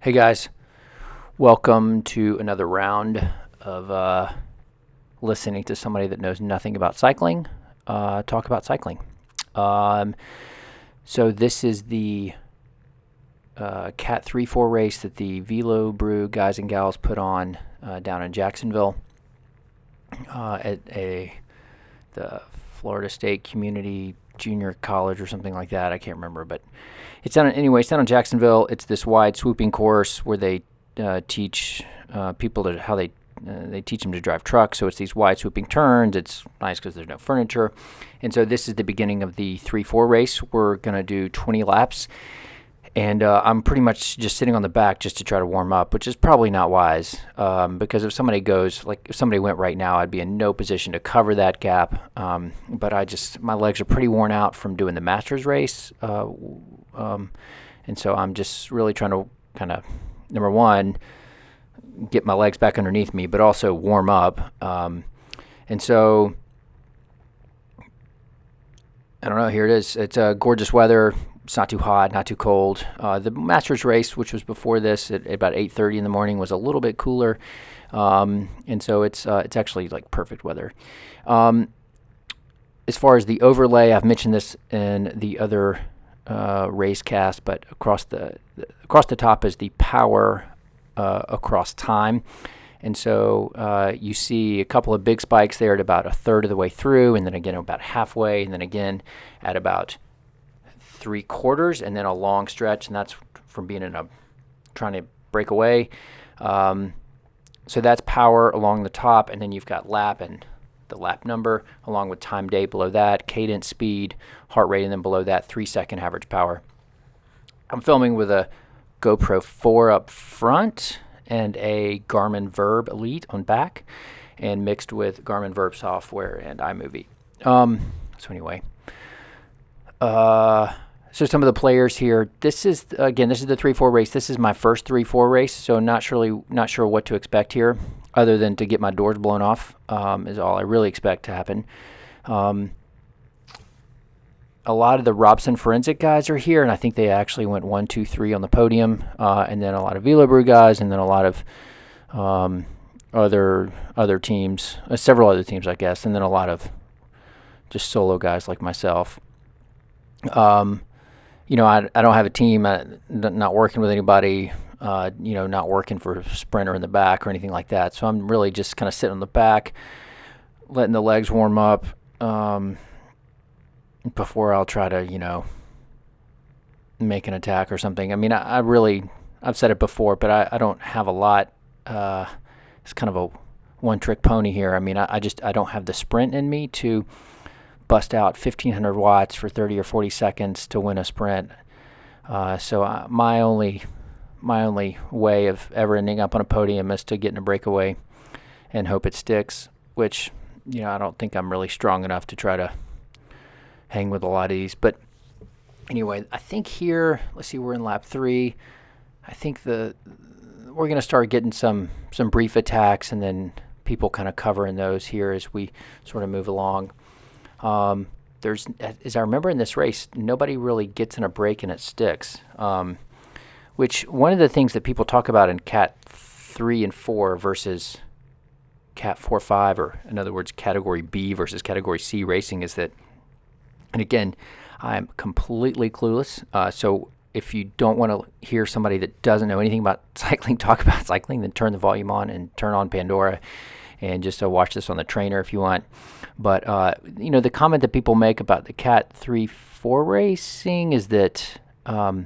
Hey guys, welcome to another round of listening to somebody that knows nothing about cycling talk about cycling. Um, so this is the Cat 3-4 race that the Velobrew guys and gals put on down in Jacksonville at the Florida State Community Junior College or something like that. I can't remember, but it's down in Jacksonville. It's this wide swooping course where they teach people how they teach them to drive trucks. So it's these wide swooping turns. It's nice because there's no furniture. And so this is the beginning of the 3-4 race. We're going to do 20 laps. And I'm pretty much just sitting on the back just to try to warm up, which is probably not wise because if somebody went right now, I'd be in no position to cover that gap. But my legs are pretty worn out from doing the Masters race. And so I'm just really trying to kind of, number one, get my legs back underneath me, but also warm up. And so, I don't know, here it is. It's gorgeous weather. It's not too hot, not too cold. The Masters race, which was before this at about 8:30 in the morning, was a little bit cooler. And so it's actually like perfect weather. As far as the overlay, I've mentioned this in the other race cast, but across the top is the power across time. And so you see a couple of big spikes there at about a third of the way through, and then again about halfway, and then again at about 3/4, and then a long stretch, and that's from being trying to break away. So that's power along the top, and then you've got lap and the lap number along with time day below that, cadence, speed, heart rate, and then below that 3-second average power. I'm filming with a GoPro 4 up front and a Garmin Verb Elite on back, and mixed with Garmin Verb software and iMovie. So anyway, so some of the players here. This is the 3-4 race. This is my first 3-4 race, so not sure what to expect here, other than to get my doors blown off. Is all I really expect to happen. A lot of the Robson Forensic guys are here, and I think they actually went 1, 2, 3 on the podium, and then a lot of Velobrew guys, and then a lot of other teams, several other teams, I guess, and then a lot of just solo guys like myself. I don't have a team, not working with anybody, not working for a sprinter in the back or anything like that. So I'm really just kind of sitting on the back, letting the legs warm up before I'll try to, make an attack or something. I mean, I've said it before, but I don't have a lot. It's kind of a one-trick pony here. I mean, I don't have the sprint in me to bust out 1,500 watts for 30 or 40 seconds to win a sprint. So my only way of ever ending up on a podium is to get in a breakaway and hope it sticks, which, I don't think I'm really strong enough to try to hang with a lot of these. But anyway, I think here, let's see, we're in lap 3. I think we're going to start getting some brief attacks, and then people kind of covering those here as we sort of move along. As I remember in this race, nobody really gets in a break and it sticks, which one of the things that people talk about in Cat 3 and 4 versus Cat 4-5, or in other words, Category B versus Category C racing, is that, and again, I'm completely clueless, so if you don't want to hear somebody that doesn't know anything about cycling talk about cycling, then turn the volume on and turn on Pandora and just watch this on the trainer if you want. But, the comment that people make about the Cat 3-4 racing is that the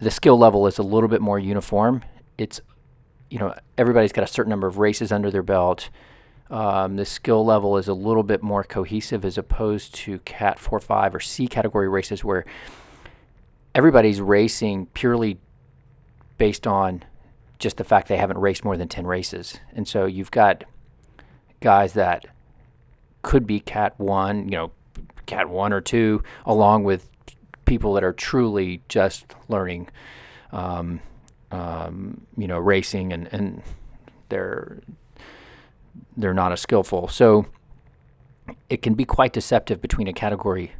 skill level is a little bit more uniform. It's, everybody's got a certain number of races under their belt. The skill level is a little bit more cohesive as opposed to Cat 4-5 or C category races where everybody's racing purely based on just the fact they haven't raced more than 10 races. And so you've got guys that could be Cat 1, Cat 1 or 2, along with people that are truly just learning, racing, and they're not as skillful. So it can be quite deceptive between a category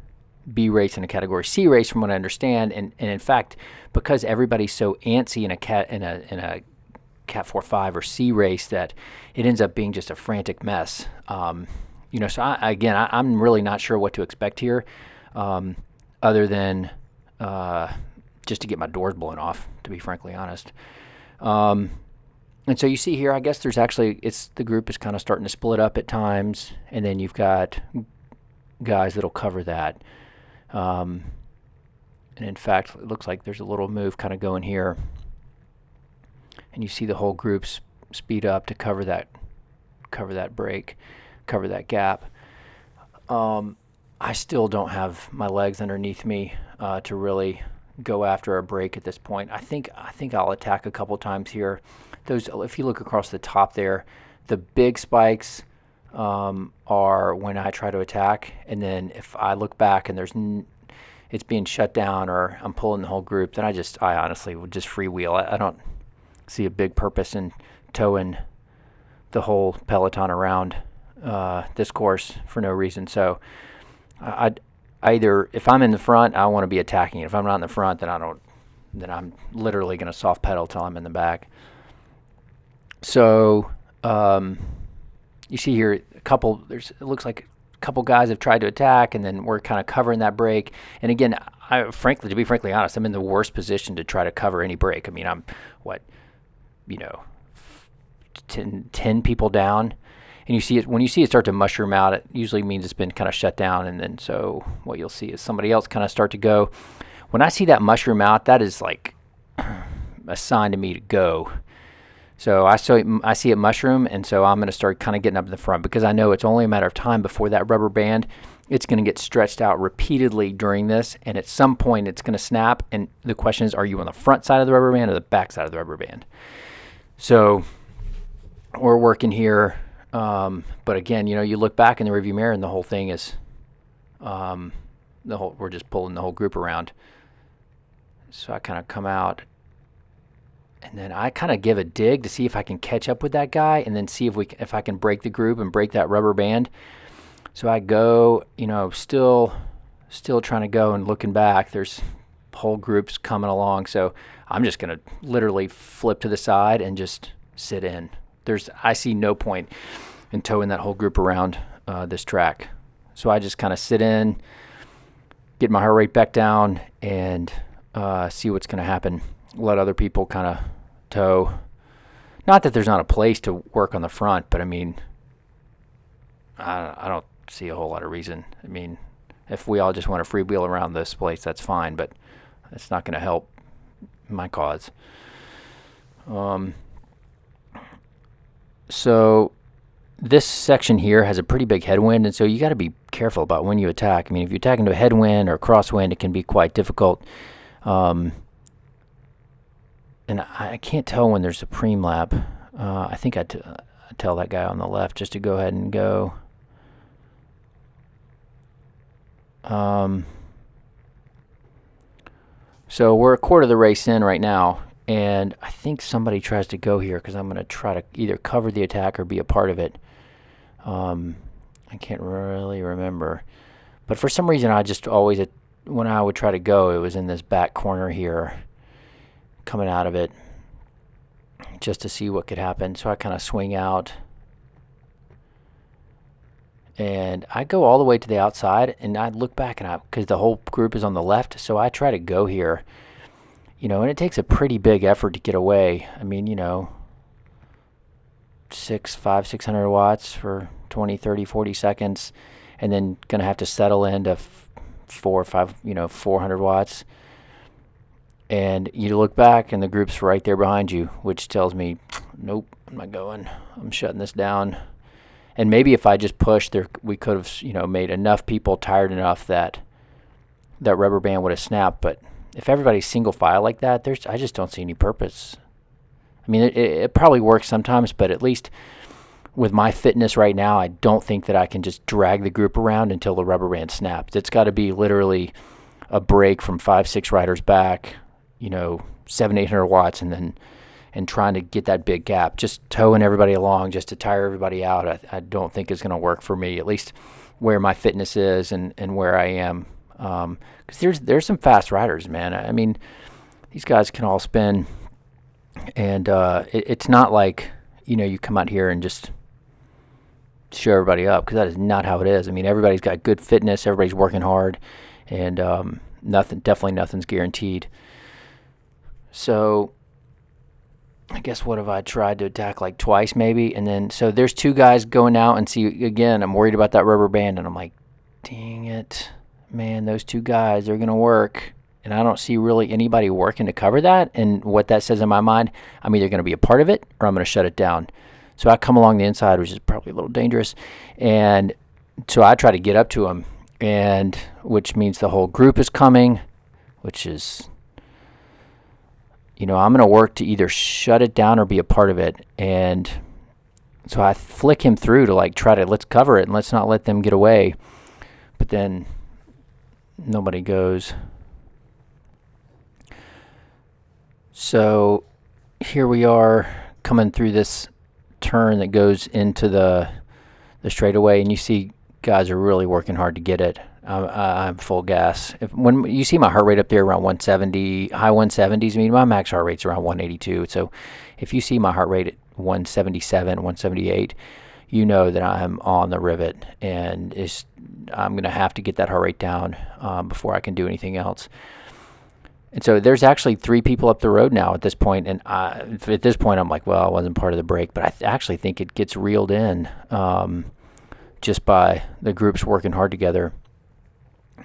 B race and a Category C race, from what I understand. And in fact, because everybody's so antsy in a Cat 4-5 or C race, that it ends up being just a frantic mess. So I'm really not sure what to expect here, other than just to get my doors blown off, to be frankly honest. And so you see here, I guess there's actually, the group is kind of starting to split up at times, and then you've got guys that'll cover that. And in fact, it looks like there's a little move kind of going here, and you see the whole group speed up to cover that break, cover that gap. I still don't have my legs underneath me to really go after a break at this point. I think I'll attack a couple times here. If you look across the top there, the big spikes are when I try to attack, and then if I look back and it's being shut down or I'm pulling the whole group, then I honestly would just freewheel. I don't see a big purpose in towing the whole peloton around this course for no reason. So if I'm in the front, I want to be attacking it. If I'm not in the front, then I'm literally going to soft pedal till I'm in the back. So you see here it looks like a couple guys have tried to attack, and then we're kind of covering that break. And again, to be frankly honest, I'm in the worst position to try to cover any break. I mean, I'm 10 people down, and when you see it start to mushroom out, it usually means it's been kind of shut down. And then so what you'll see is somebody else kind of start to go. When I see that mushroom out, that is like a sign to me to go. So I see it mushroom, and so I'm going to start kind of getting up in the front, because I know it's only a matter of time before that rubber band, it's going to get stretched out repeatedly during this, and at some point it's going to snap. And the question is, are you on the front side of the rubber band or the back side of the rubber band? So we're working here, but again, you look back in the rearview mirror and the whole thing is, we're just pulling the whole group around. So I kind of come out, and then I kind of give a dig to see if I can catch up with that guy, and then see if I can break the group and break that rubber band. So I go, still trying to go, and looking back, there's whole groups coming along. So I'm just going to literally flip to the side and just sit in. I see no point in towing that whole group around this track. So I just kind of sit in, get my heart rate back down, and see what's going to happen. Let other people kind of tow. Not that there's not a place to work on the front, but I mean, I don't see a whole lot of reason. I mean, if we all just want to freewheel around this place, that's fine, but it's not going to help my cause. So this section here has a pretty big headwind, and so you got to be careful about when you attack. I mean, if you attack into a headwind or a crosswind, it can be quite difficult. And I can't tell when there's a preem lap. I think I tell that guy on the left just to go ahead and go. So we're a quarter of the race in right now, and I think somebody tries to go here, because I'm going to try to either cover the attack or be a part of it. I can't really remember. But for some reason, I just always, when I would try to go, it was in this back corner here, coming out of it, just to see what could happen. So I kind of swing out, and I go all the way to the outside, and I look back, and because the whole group is on the left, so I try to go here, and it takes a pretty big effort to get away. I mean, 600 watts for 20, 30, 40 seconds, and then gonna have to settle into 400 watts. And you look back, and the group's right there behind you, which tells me, nope, I'm not going. I'm shutting this down. And maybe if I just pushed, we could have, made enough people tired enough that that rubber band would have snapped. But if everybody's single file like that, I just don't see any purpose. I mean, it probably works sometimes, but at least with my fitness right now, I don't think that I can just drag the group around until the rubber band snaps. It's got to be literally a break from 5-6 riders back, 700-800 watts, and trying to get that big gap. Just towing everybody along just to tire everybody out, I don't think is going to work for me, at least where my fitness is and where I am Because there's some fast riders, man. I mean, these guys can all spin, and it's not like, you come out here and just show everybody up, because that is not how it is. I mean, everybody's got good fitness, everybody's working hard, and definitely nothing's guaranteed. So I guess what have I tried to attack, like twice maybe? And then, so there's two guys going out, and see, again, I'm worried about that rubber band, and I'm like, dang it, man, those two guys, they're going to work. And I don't see really anybody working to cover that. And what that says in my mind, I'm either going to be a part of it or I'm going to shut it down. So I come along the inside, which is probably a little dangerous. And so I try to get up to him, and which means the whole group is coming, which is, I'm going to work to either shut it down or be a part of it. And so I flick him through to let's cover it and let's not let them get away. But then nobody goes. So here we are coming through this turn that goes into the straightaway, and you see guys are really working hard to get it. I'm full gas. When you see my heart rate up there around 170, high 170s, I mean, my max heart rate's around 182. So if you see my heart rate at 177, 178, you know that I'm on the rivet, and I'm going to have to get that heart rate down before I can do anything else. And so there's actually 3 people up the road now at this point. And at this point, I'm like, well, I wasn't part of the break. But I actually think it gets reeled in just by the groups working hard together.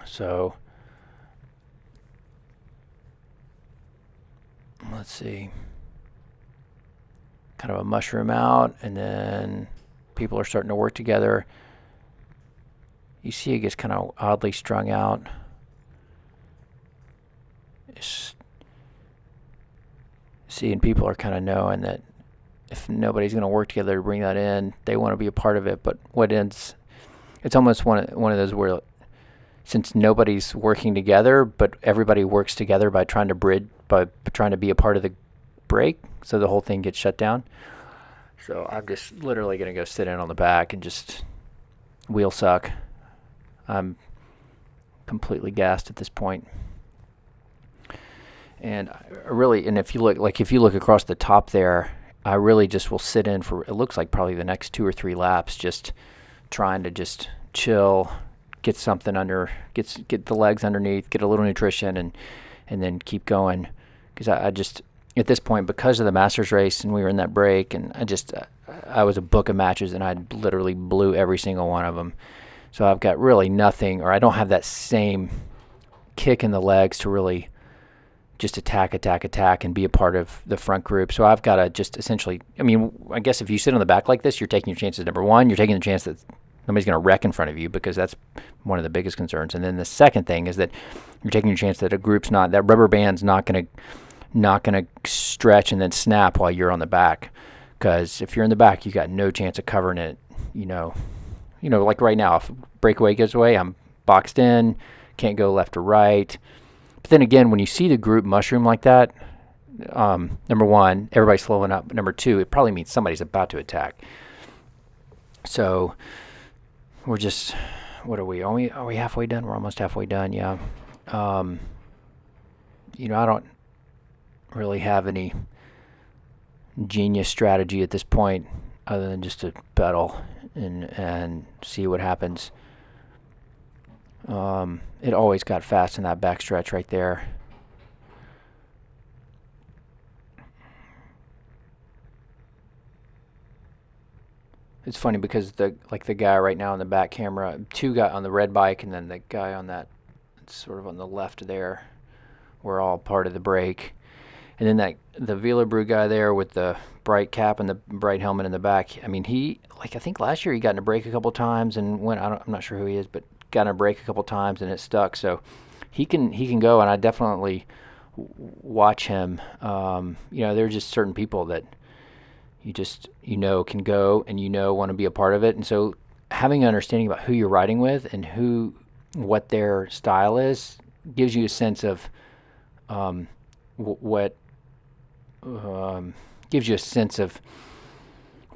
So let's see. Kind of a mushroom out, and then people are starting to work together. You see it gets kind of oddly strung out. Seeing people are kind of knowing that if nobody's going to work together to bring that in, they want to be a part of it. But it's almost one of those where, since nobody's working together, but everybody works together by trying to be a part of the break, so the whole thing gets shut down. So I'm just literally going to go sit in on the back and just wheel suck. I'm completely gassed at this point. And if you look across the top there, I really just will sit in for, it looks like probably the next 2 or 3 laps, just trying to just chill, get something get the legs underneath, get a little nutrition, and then keep going. Because I just, at this point, because of the Masters race and we were in that break, and I was a book of matches, and I literally blew every single one of them. So I've got really nothing, or I don't have that same kick in the legs to really just attack, and be a part of the front group. So I've got to just essentially, I mean, I guess if you sit on the back like this, you're taking your chances. Number one, you're taking the chance that nobody's going to wreck in front of you, because that's one of the biggest concerns. And then the second thing is that you're taking your chance that that rubber band's not going to stretch and then snap while you're on the back. Because if you're in the back, you got no chance of covering it. Like right now, if breakaway goes away, I'm boxed in, can't go left or right. But then again, when you see the group mushroom like that, number one, everybody's slowing up. Number two, it probably means somebody's about to attack. So we're just, what are we? Are we halfway done? We're almost halfway done, yeah. I don't really have any genius strategy at this point other than just to pedal and see what happens. It always got fast in that backstretch right there. It's funny because the guy right now in the back camera, 2 guys on the red bike, and then the guy on that, it's sort of on the left there, we're all part of the break. And then the Velobrew guy there with the bright cap and the bright helmet in the back. I mean, I think last year he got in a break a couple times and I'm not sure who he is, but got in a break a couple times and it stuck. So he can go, and I definitely watch him. There are just certain people that you just can go and want to be a part of it. And so having an understanding about who you're riding with and what their style is gives you a sense of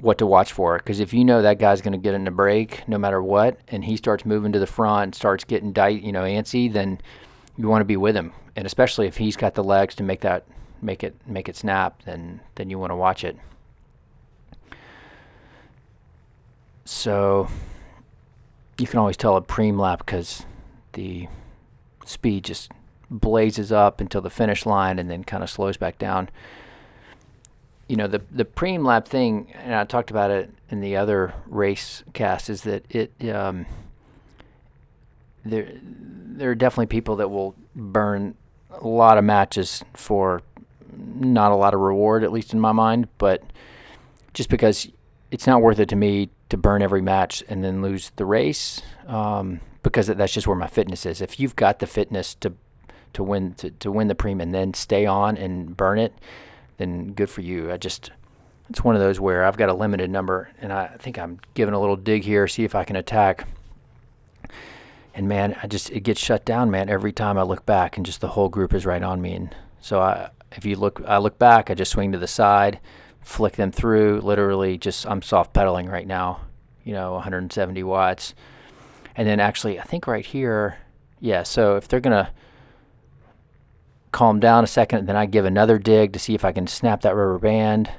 what to watch for. Because if you know that guy's going to get in the break no matter what, and he starts moving to the front, starts getting antsy, then you want to be with him. And especially if he's got the legs to make it snap, then you want to watch it. So you can always tell a preem lap because the speed just blazes up until the finish line and then kind of slows back down. The preem lap thing, and I talked about it in the other race cast, is that there are definitely people that will burn a lot of matches for not a lot of reward, at least in my mind, but just because it's not worth it to me to burn every match and then lose the race, because that's just where my fitness is. If you've got the fitness to win the preem and then stay on and burn it, then good for you. It's one of those where I've got a limited number, and I think I'm giving a little dig here, see if I can attack. And man, it gets shut down, man, every time I look back, and just the whole group is right on me. And so I look back, I just swing to the side, flick them through. Literally, I'm soft pedaling right now, 170 watts. And then actually, I think right here, yeah. So if they're gonna calm down a second, then I give another dig to see if I can snap that rubber band,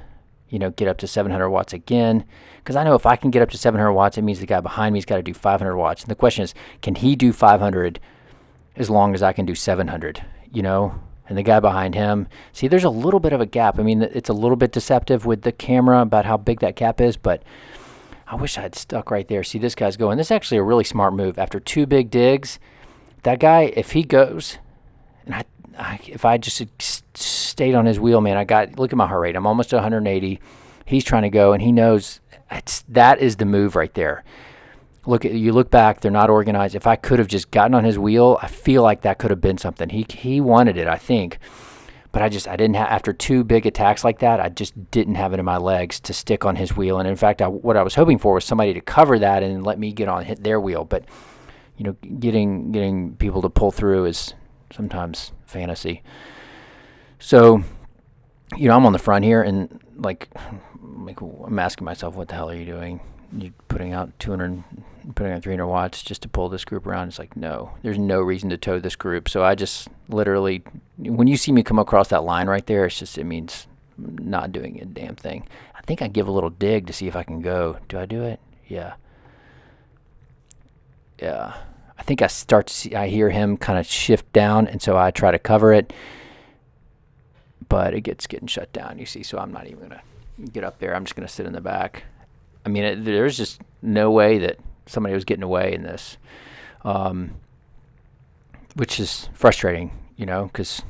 get up to 700 watts again. Because I know if I can get up to 700 watts, it means the guy behind me's got to do 500 watts. And the question is, can he do 500 as long as I can do 700, And the guy behind him, see, there's a little bit of a gap. I mean, it's a little bit deceptive with the camera about how big that gap is, but I wish I had stuck right there. See, this guy's going. This is actually a really smart move. After 2 big digs, that guy, if he goes, and if I just stayed on his wheel, man, look at my heart rate. I'm almost to 180. He's trying to go, and he knows that is the move right there. You look back, they're not organized. If I could have just gotten on his wheel, I feel like that could have been something. He wanted it, I think. But I didn't have, after 2 big attacks like that, I just didn't have it in my legs to stick on his wheel. And in fact, what I was hoping for was somebody to cover that and let me hit their wheel. But, getting people to pull through is sometimes fantasy. So, I'm on the front here, and I'm asking myself, what the hell are you doing? You putting out 300 watts just to pull this group around? It's like, no, there's no reason to tow this group. So I just literally, when you see me come across that line right there, it means not doing a damn thing. I think I give a little dig to see if I can go. Do I do it? Yeah. I think I hear him kind of shift down, and so I try to cover it, but it getting shut down, you see, so I'm not even going to get up there. I'm just going to sit in the back. I mean, there's just no way that somebody was getting away in this, which is frustrating, because,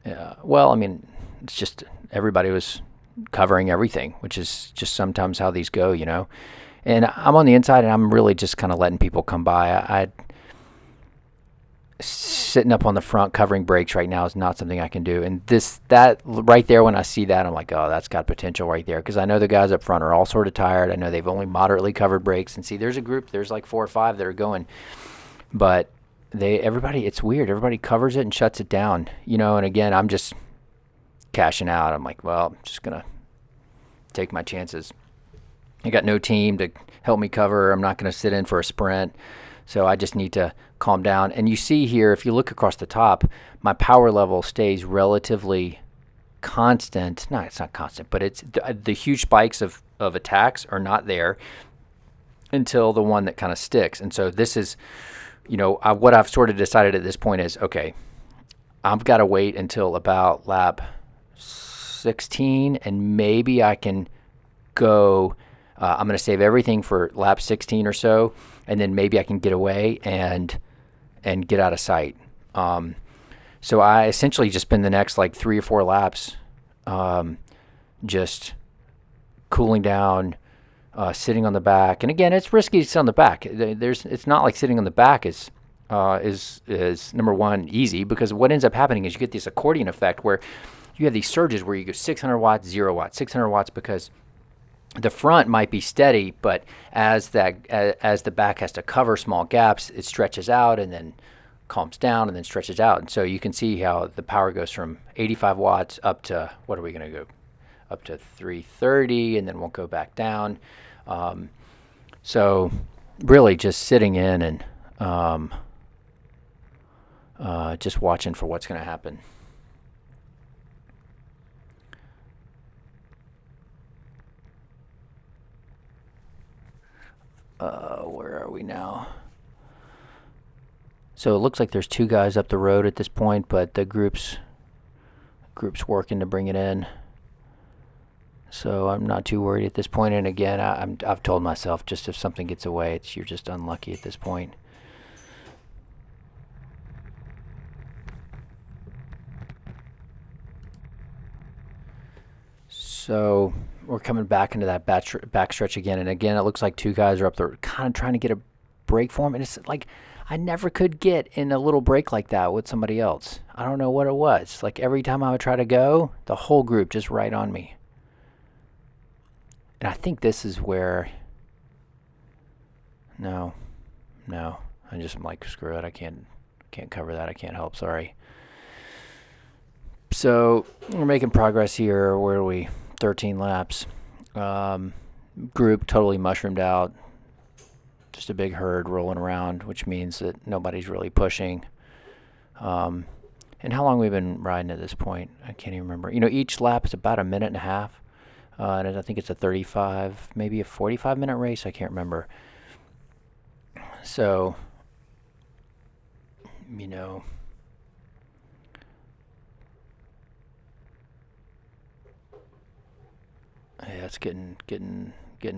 it's just everybody was covering everything, which is just sometimes how these go, And I'm on the inside, and I'm really just kind of letting people come by. I sitting up on the front covering brakes right now is not something I can do. And that right there, when I see that, I'm like, oh, that's got potential right there, because I know the guys up front are all sort of tired. I know they've only moderately covered brakes, and see, there's a group, there's like 4 or 5 that are going, but everybody, it's weird. Everybody covers it and shuts it down, And again, I'm just cashing out. I'm like, well, I'm just gonna take my chances. I got no team to help me cover. I'm not going to sit in for a sprint. So I just need to calm down. And you see here, if you look across the top, my power level stays relatively constant. No, it's not constant, but it's the huge spikes of attacks are not there until the one that kind of sticks. And so this is, what I've sort of decided at this point is, okay, I've got to wait until about lap 16, and maybe I can go. I'm going to save everything for lap 16 or so, and then maybe I can get away and get out of sight. So I essentially just spend the next 3 or 4 laps just cooling down, sitting on the back. And again, it's risky to sit on the back. It's not like sitting on the back is number one easy, because what ends up happening is you get this accordion effect where you have these surges where you go 600 watts, 0 watts, 600 watts, because the front might be steady, but as the back has to cover small gaps, it stretches out and then calms down and then stretches out. And so you can see how the power goes from 85 watts up to, what are we going to go? up to 330, and then we'll go back down. So really just sitting in and just watching for what's going to happen. Where are we now? So it looks like there's 2 guys up the road at this point, but the group's working to bring it in. So I'm not too worried at this point. And again, I've told myself, just if something gets away, you're just unlucky at this point. So we're coming back into that back stretch again, and again it looks like 2 guys are up there kind of trying to get a break for him, and it's like I never could get in a little break like that with somebody else. I don't know what it was. Like every time I would try to go, the whole group just right on me. And I think this is where no, I'm like, screw it, I can't cover that. I can't help, sorry. So we're making progress here. Where are we? 13 laps. Group totally mushroomed out. Just a big herd rolling around, which means that nobody's really pushing. And how long we've been riding at this point, I can't even remember. Each lap is about a minute and a half. And I think it's a 35, maybe a 45-minute race. I can't remember. So, yeah, it's getting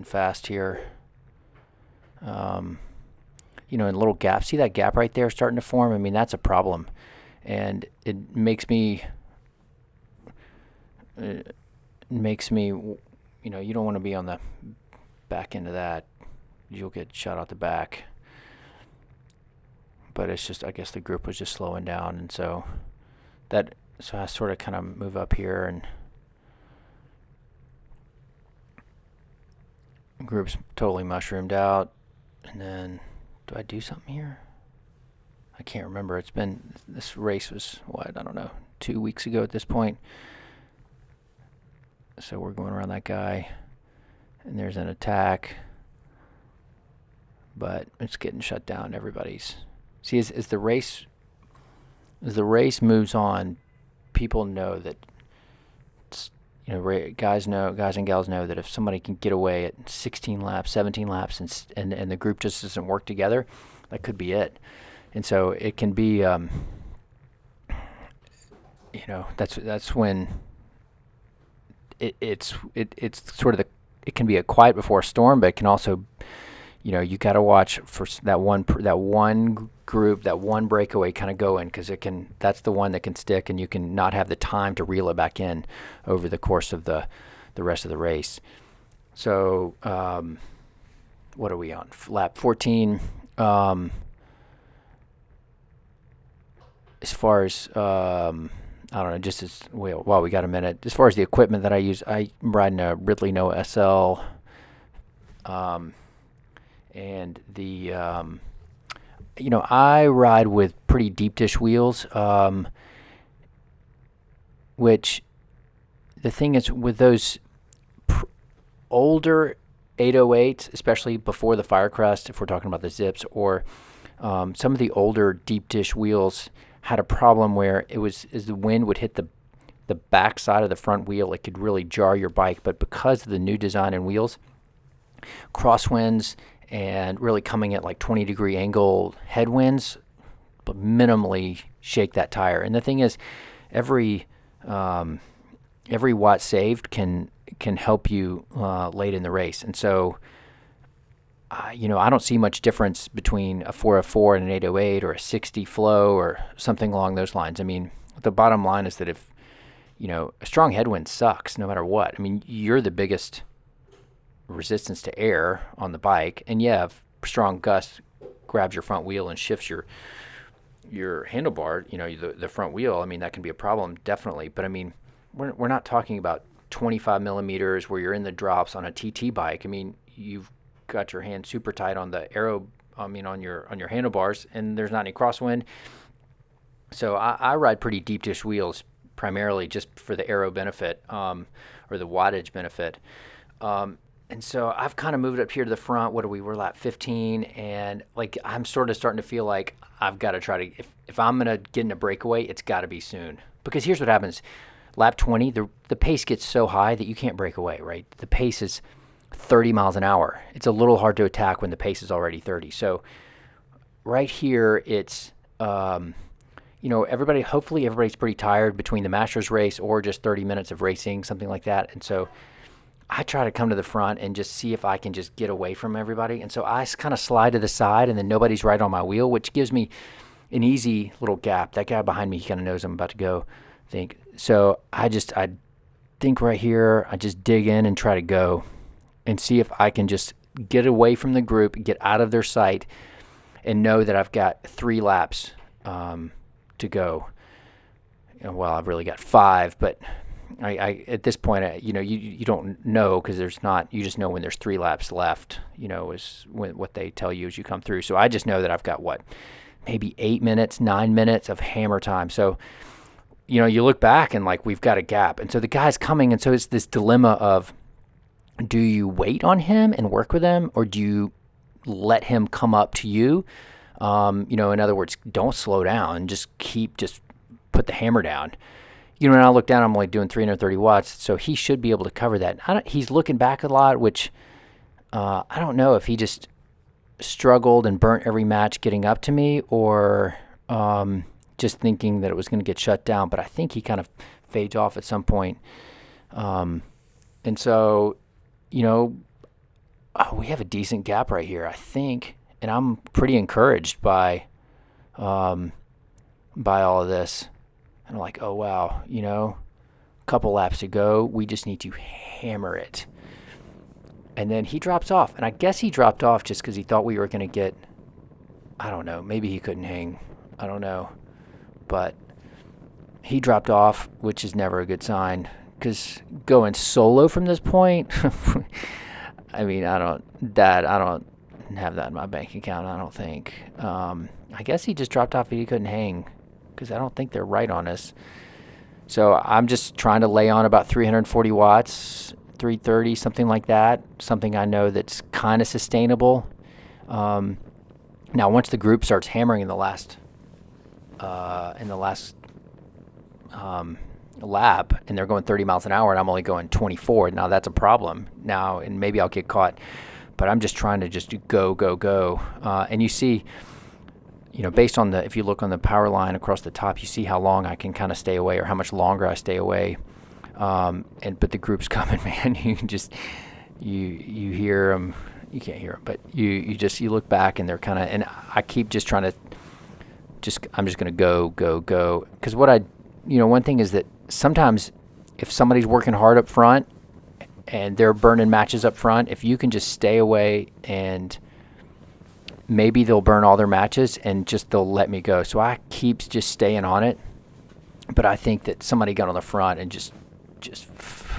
fast here. In little gaps. See that gap right there starting to form? I mean, that's a problem, and it makes me. You don't want to be on the back end of that. You'll get shot out the back. But it's just, I guess the group was just slowing down, and so I sort of kind of move up here, and group's totally mushroomed out. And then, do I do something here? I can't remember. This race was, I don't know, 2 weeks ago at this point. So we're going around that guy, and there's an attack, but it's getting shut down. Everybody's, see, as the race moves on, people know that, guys and gals know that if somebody can get away at 16 laps, 17 laps, and the group just doesn't work together, that could be it. And so it can be, that's when it's sort of it can be a quiet before a storm, but it can also, you got to watch for that one group, that one breakaway kind of go in, because that's the one that can stick, and you can not have the time to reel it back in over the course of the rest of the race. So what are we on? Lap 14. As far as I don't know, just as well, we got a minute. As far as the equipment that I use, I'm riding a Ridley Noah SL, and the I ride with pretty deep dish wheels, which the thing is with those older 808s, especially before the Firecrest, if we're talking about the Zips, or some of the older deep dish wheels had a problem where as the wind would hit the back side of the front wheel, it could really jar your bike. But because of the new design in wheels, crosswinds and really coming at like 20-degree angle headwinds, but minimally shake that tire. And the thing is, every watt saved can help you late in the race. And so, I don't see much difference between a 404 and an 808 or a 60 flow or something along those lines. I mean, the bottom line is that if, a strong headwind sucks no matter what. I mean, you're the biggest resistance to air on the bike, and if strong gust grabs your front wheel and shifts your handlebar, the front wheel, I mean, that can be a problem, definitely. But I mean, we're not talking about 25 millimeters where you're in the drops on a TT bike. I mean, you've got your hand super tight on the on your handlebars, and there's not any crosswind. So I ride pretty deep dish wheels primarily just for the aero benefit, or the wattage benefit. And so I've kind of moved up here to the front. We're lap 15, and like I'm sort of starting to feel like I've got to try to, if I'm gonna get in a breakaway, it's got to be soon. Because here's what happens: lap 20, the pace gets so high that you can't break away. Right? The pace is 30 miles an hour. It's a little hard to attack when the pace is already 30. So right here, it's hopefully everybody's pretty tired between the Masters race or just 30 minutes of racing, something like that. And so I try to come to the front and just see if I can just get away from everybody. And so I kind of slide to the side, and then nobody's right on my wheel, which gives me an easy little gap. That guy behind me, he kind of knows I'm about to go, I think. So I think right here, I just dig in and try to go and see if I can just get away from the group, get out of their sight, and know that I've got 3 laps to go. Well, I've really got 5, but I at this point, you don't know, because you just know when there's 3 laps left, is what they tell you as you come through. So I just know that I've got maybe 8 minutes, 9 minutes of hammer time. So, you look back and like we've got a gap. And so the guy's coming. And so it's this dilemma of, do you wait on him and work with him, or do you let him come up to you? In other words, don't slow down, just put the hammer down. When I look down, I'm only doing 330 watts, so he should be able to cover that. He's looking back a lot, which I don't know if he just struggled and burnt every match getting up to me, or just thinking that it was going to get shut down. But I think he kind of fades off at some point. And so, we have a decent gap right here, I think, and I'm pretty encouraged by all of this. And I'm like, oh, wow, a couple laps to go. We just need to hammer it. And then he drops off. And I guess he dropped off just because he thought we were going to get, I don't know, maybe he couldn't hang. I don't know. But he dropped off, which is never a good sign, because going solo from this point, I mean, I don't have that in my bank account, I don't think. I guess he just dropped off and he couldn't hang, because I don't think they're right on us. So I'm just trying to lay on about 340 watts, 330, something like that, something I know that's kind of sustainable. Now, once the group starts hammering in the last lap, and they're going 30 miles an hour, and I'm only going 24, now that's a problem. Now, and maybe I'll get caught, but I'm just trying to just go. And you see, based on if you look on the power line across the top, you see how long I can kind of stay away, or how much longer I stay away. But the group's coming, man. You hear them. You can't hear them, but you look back, and they're kind of, and I keep just trying to, I'm just going to go. Because one thing is that sometimes if somebody's working hard up front and they're burning matches up front, if you can just stay away, and maybe they'll burn all their matches and they'll let me go. So I keep just staying on it. But I think that somebody got on the front and just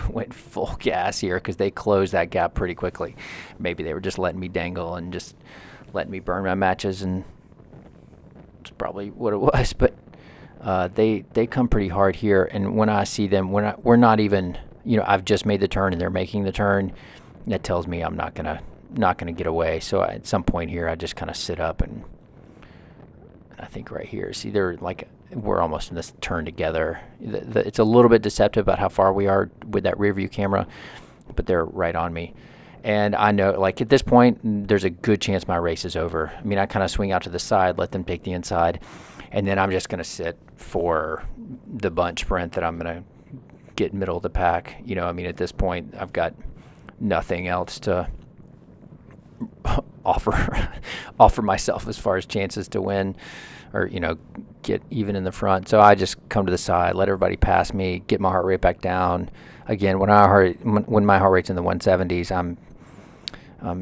went full gas here, because they closed that gap pretty quickly. Maybe they were just letting me dangle and just letting me burn my matches, and it's probably what it was. But they come pretty hard here, and when I see them, we're not even, I've just made the turn and they're making the turn, that tells me I'm not gonna get away. So at some point here, I just kind of sit up, and I think right here, see, they're like, we're almost in this turn together. It's a little bit deceptive about how far we are with that rear view camera, but they're right on me. And I know, like, at this point, there's a good chance my race is over. I mean, I kind of swing out to the side, let them take the inside, and then I'm just going to sit for the bunch sprint that I'm going to get middle of the pack. At this point, I've got nothing else to offer myself as far as chances to win, or get even in the front. So I just come to the side, let everybody pass me, get my heart rate back down. Again, when my heart rate's in the 170s, I'm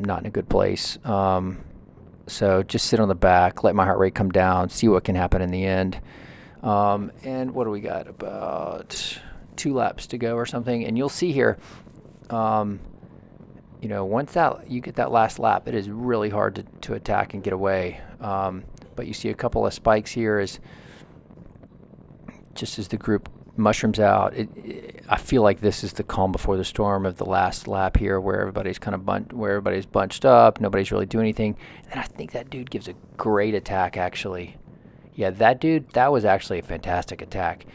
not in a good place. So just sit on the back, let my heart rate come down, see what can happen in the end. And what do we got? About 2 laps to go or something. And you'll see here, once you get that last lap, it is really hard to attack and get away. But you see a couple of spikes here as the group mushrooms out. I feel like this is the calm before the storm of the last lap here, where everybody's kind of bunched up, nobody's really doing anything. And I think that dude gives a great attack, actually. Yeah, that dude, that was actually a fantastic attack.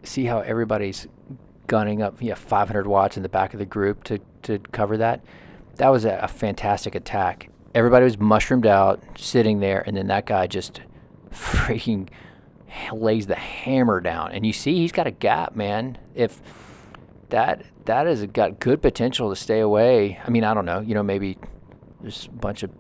See how everybody's gunning up 500 watts in the back of the group to cover that? That was a fantastic attack. Everybody was mushroomed out, sitting there, and then that guy just freaking lays the hammer down. And you see he's got a gap, man. If that has got good potential to stay away. I mean, I don't know. Maybe there's a bunch of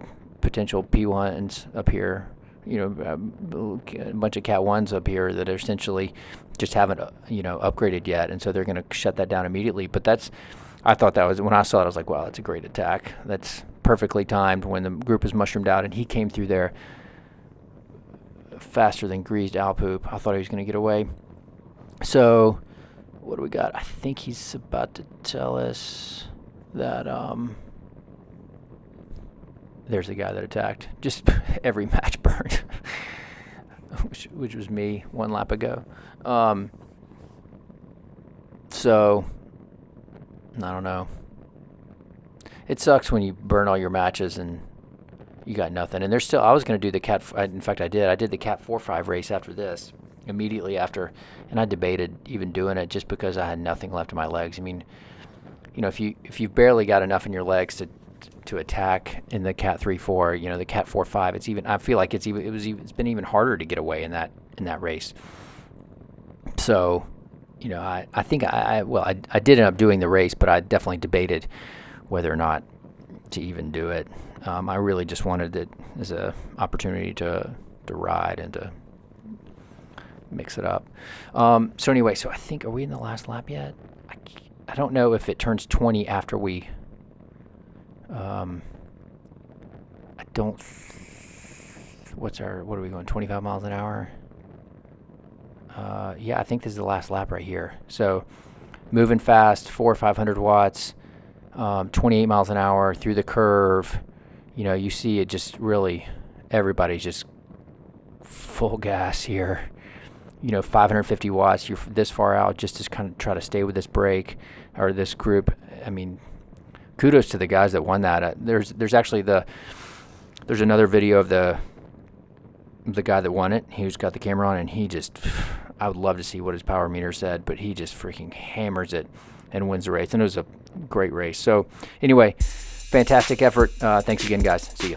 potential P1s up here. A bunch of Cat 1s up here that essentially just haven't, upgraded yet. And so they're going to shut that down immediately. But I thought that was, when I saw it, I was like, wow, that's a great attack. That's perfectly timed when the group is mushroomed out, and he came through there faster than greased owl poop. I thought he was going to get away. So what do we got? I think he's about to tell us that there's the guy that attacked. Just every match burned, which was me 1 lap ago. So I don't know. It sucks when you burn all your matches and you got nothing. And there's still, I was going to do the Cat, in fact I did the Cat 4-5 race after this, immediately after, and I debated even doing it just because I had nothing left in my legs. I mean, if you've barely got enough in your legs to attack in the Cat 3-4, the Cat 4-5, it's even, I feel like it's been even harder to get away in that race. So, I think I did end up doing the race, but I definitely debated whether or not to even do it. I really just wanted it as an opportunity to ride and to mix it up. So anyway, I think, are we in the last lap yet? I don't know if it turns 20 after we. I don't. What are we going? 25 miles an hour. Yeah, I think this is the last lap right here. So moving fast, 400 or 500 watts, 28 miles an hour through the curve. You see it just really, everybody's just full gas here. 550 watts, you're this far out just to kind of try to stay with this break or this group. I mean, kudos to the guys that won that. There's actually there's another video of the guy that won it. He's got the camera on, and he just, I would love to see what his power meter said, but he just freaking hammers it and wins the race. And it was a great race. So anyway, fantastic effort. Thanks again, guys. See you.